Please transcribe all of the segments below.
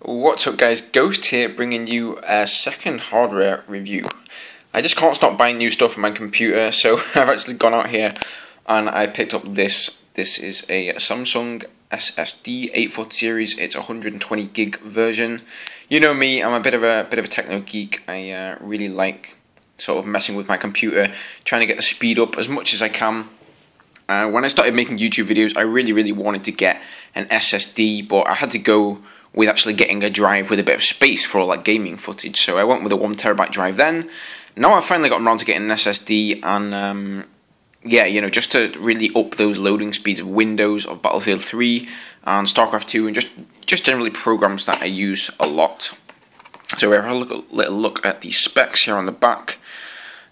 What's up guys, Ghost here bringing you a second hardware review. I just can't stop buying new stuff for my computer, so I've actually gone out here and I picked up this. This is a Samsung SSD 840 series. It's a 120 gig version. You know me, I'm a bit of a techno geek. I really like sort of messing with my computer, trying to get the speed up as much as I can. When I started making YouTube videos, I really wanted to get an SSD, but I had to go with actually getting a drive with a bit of space for all that gaming footage. So I went with a 1TB drive then. Now I've finally gotten around to getting an SSD, and yeah, you know, just to really up those loading speeds of Windows, of Battlefield 3 and StarCraft 2, and just generally programs that I use a lot. So we'll have a little look at the specs here on the back.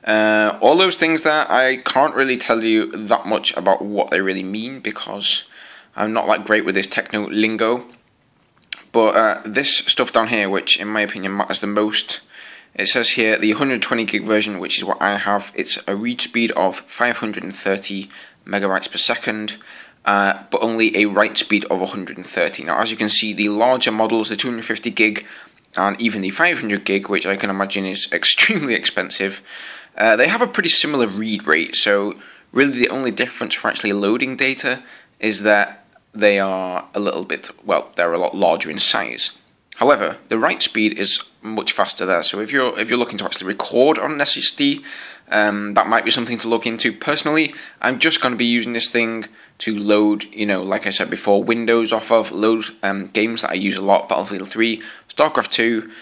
All those things there, I can't really tell you that much about what they really mean because I'm not that great with this techno lingo. But this stuff down here, which in my opinion matters the most, it says here the 120 gig version, which is what I have. It's a read speed of 530 megabytes per second, but only a write speed of 130. Now, as you can see, the larger models, the 250 gig and even the 500 gig, which I can imagine is extremely expensive, they have a pretty similar read rate. So really the only difference for actually loading data is that they are a little bit, well, they're a lot larger in size. However, the write speed is much faster there. So if you're looking to actually record on an SSD, that might be something to look into. Personally, I'm just going to be using this thing to load, you know, like I said before, Windows off of, load games that I use a lot, Battlefield 3, StarCraft 2,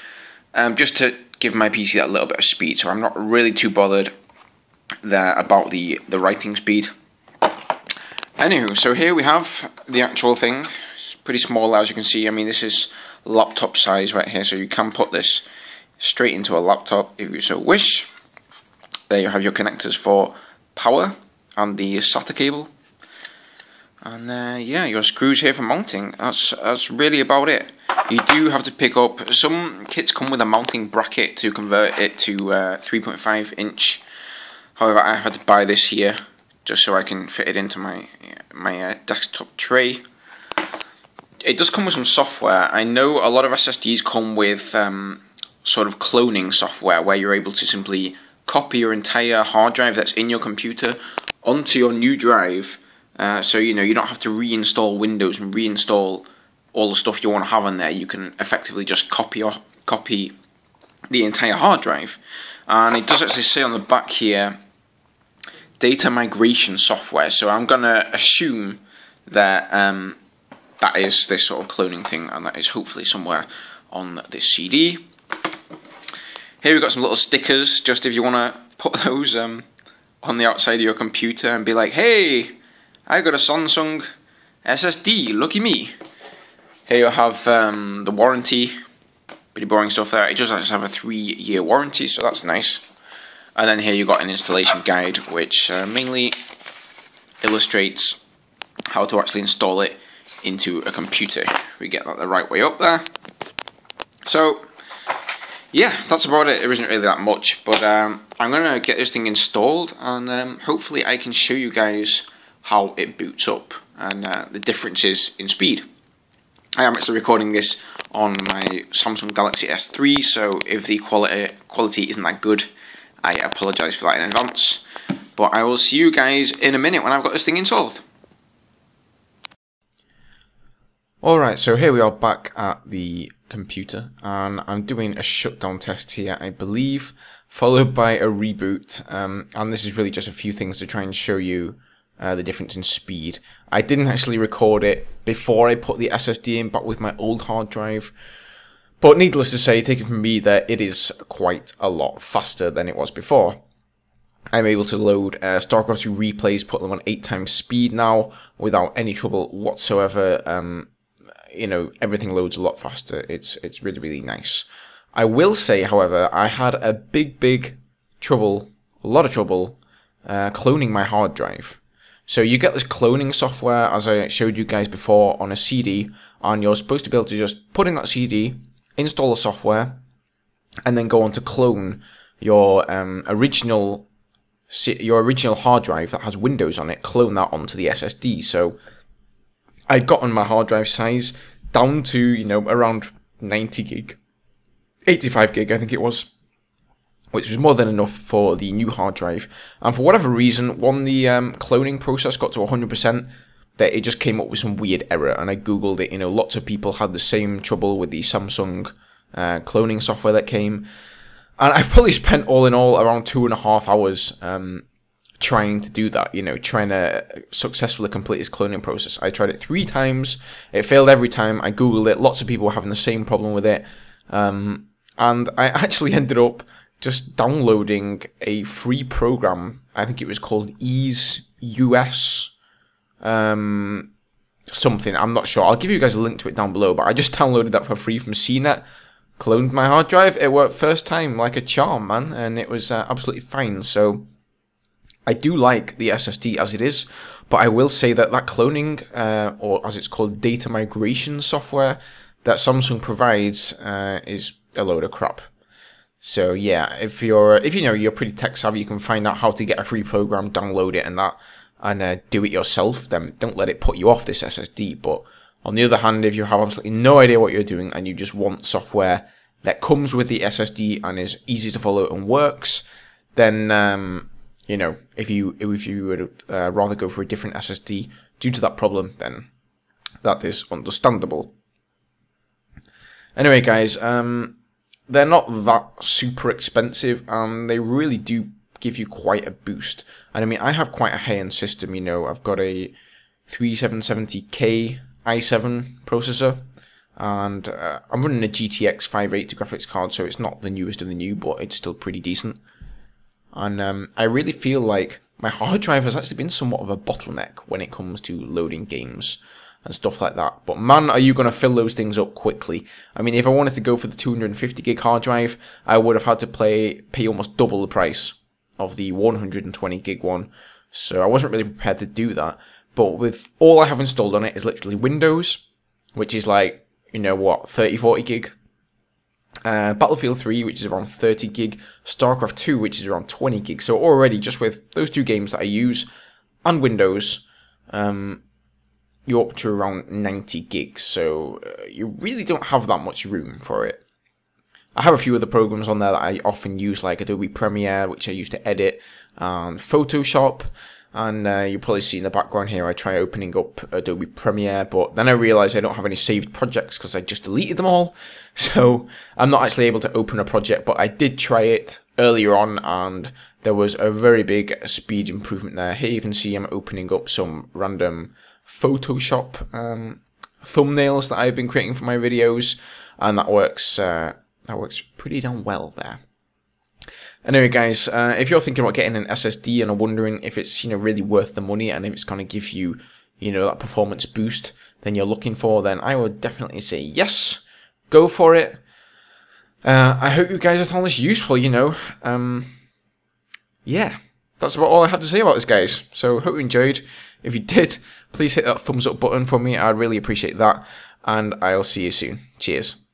just to give my PC that little bit of speed. So I'm not really too bothered there about the writing speed. Anywho, so here we have the actual thing. It's pretty small, as you can see. I mean, this is laptop size right here, so you can put this straight into a laptop if you so wish. There you have your connectors for power and the SATA cable. And yeah, your screws here for mounting. That's really about it. You do have to pick up, some kits come with a mounting bracket to convert it to 3.5 inch. However, I had to buy this here just so I can fit it into my desktop tray. It does come with some software. I know a lot of SSDs come with sort of cloning software where you're able to simply copy your entire hard drive that's in your computer onto your new drive. So you know, you don't have to reinstall Windows and reinstall all the stuff you want to have on there. You can effectively just copy the entire hard drive. And it does actually say on the back here, data migration software. So I'm gonna assume that that is this sort of cloning thing, and that is hopefully somewhere on this CD. Here we've got some little stickers, just if you want to put those on the outside of your computer and be like, hey, I got a Samsung SSD, lucky me. Here you have the warranty, pretty boring stuff there. It does actually have a 3-year warranty, so that's nice. And then here you've got an installation guide, which mainly illustrates how to actually install it into a computer. We get that the right way up there. So yeah, that's about it. There isn't really that much, but I'm going to get this thing installed, and hopefully I can show you guys how it boots up and the differences in speed. I am actually recording this on my Samsung Galaxy S3, so if the quality isn't that good, I apologise for that in advance. But I will see you guys in a minute when I've got this thing installed. Alright, so here we are back at the computer, and I'm doing a shutdown test here, I believe, followed by a reboot, and this is really just a few things to try and show you the difference in speed. I didn't actually record it before I put the SSD in, but with my old hard drive, but needless to say, take it from me that it is quite a lot faster than it was before. I'm able to load StarCraft 2 replays, put them on 8 times speed now, without any trouble whatsoever. You know, everything loads a lot faster. It's really nice. I will say, however, I had a big trouble, a lot of trouble, cloning my hard drive. So you get this cloning software, as I showed you guys before, on a CD, and you're supposed to be able to just put in that CD, install the software, and then go on to clone your original hard drive that has Windows on it, clone that onto the SSD. So I'd gotten my hard drive size down to, you know, around 90 gig, 85 gig, I think it was, which was more than enough for the new hard drive. And for whatever reason, when the cloning process got to 100%, that it just came up with some weird error. And I googled it. You know, lots of people had the same trouble with the Samsung cloning software that came. And I probably spent all in all around 2.5 hours trying to do that, you know, trying to successfully complete this cloning process. I tried it 3 times. It failed every time. I googled it. Lots of people were having the same problem with it. And I actually ended up just downloading a free program. I think it was called Ease US something. I'm not sure. I'll give you guys a link to it down below, but I just downloaded that for free from CNET. Cloned my hard drive. It worked first time like a charm, man, and it was absolutely fine. So I do like the SSD as it is, but I will say that that cloning, or as it's called, data migration software that Samsung provides is a load of crap. So yeah, if you know you're pretty tech savvy, you can find out how to get a free program, download it, and do it yourself. Then don't let it put you off this SSD. But on the other hand, if you have absolutely no idea what you're doing and you just want software that comes with the SSD and is easy to follow and works, then you know, if you would rather go for a different SSD due to that problem, then that is understandable. Anyway, guys, they're not that super expensive, and they really do give you quite a boost. And I mean, I have quite a high-end system, you know. I've got a 3770K i7 processor, and I'm running a GTX 580 graphics card, so it's not the newest of the new, but it's still pretty decent. And I really feel like my hard drive has actually been somewhat of a bottleneck when it comes to loading games and stuff like that. But man, are you going to fill those things up quickly. I mean, if I wanted to go for the 250 gig hard drive, I would have had to pay almost double the price of the 120 gig one. So I wasn't really prepared to do that. But with all I have installed on it is literally Windows, which is like, you know what, 30-40 gig. Battlefield 3, which is around 30 gig, StarCraft 2, which is around 20 gig. So already, just with those 2 games that I use, and Windows, you're up to around 90 gigs. So you really don't have that much room for it. I have a few other programs on there that I often use, like Adobe Premiere, which I use to edit, and Photoshop. And you'll probably see in the background here, I try opening up Adobe Premiere, but then I realize I don't have any saved projects because I just deleted them all. So I'm not actually able to open a project, but I did try it earlier on, and there was a very big speed improvement there. Here you can see I'm opening up some random Photoshop thumbnails that I've been creating for my videos, and that works pretty damn well there. Anyway, guys, if you're thinking about getting an SSD and are wondering if it's, you know, really worth the money and if it's going to give you, you know, that performance boost then you're looking for, then I would definitely say yes, go for it. I hope you guys have found this useful, you know. Yeah, that's about all I had to say about this, guys. So hope you enjoyed. If you did, please hit that thumbs up button for me. I'd really appreciate that. And I'll see you soon. Cheers.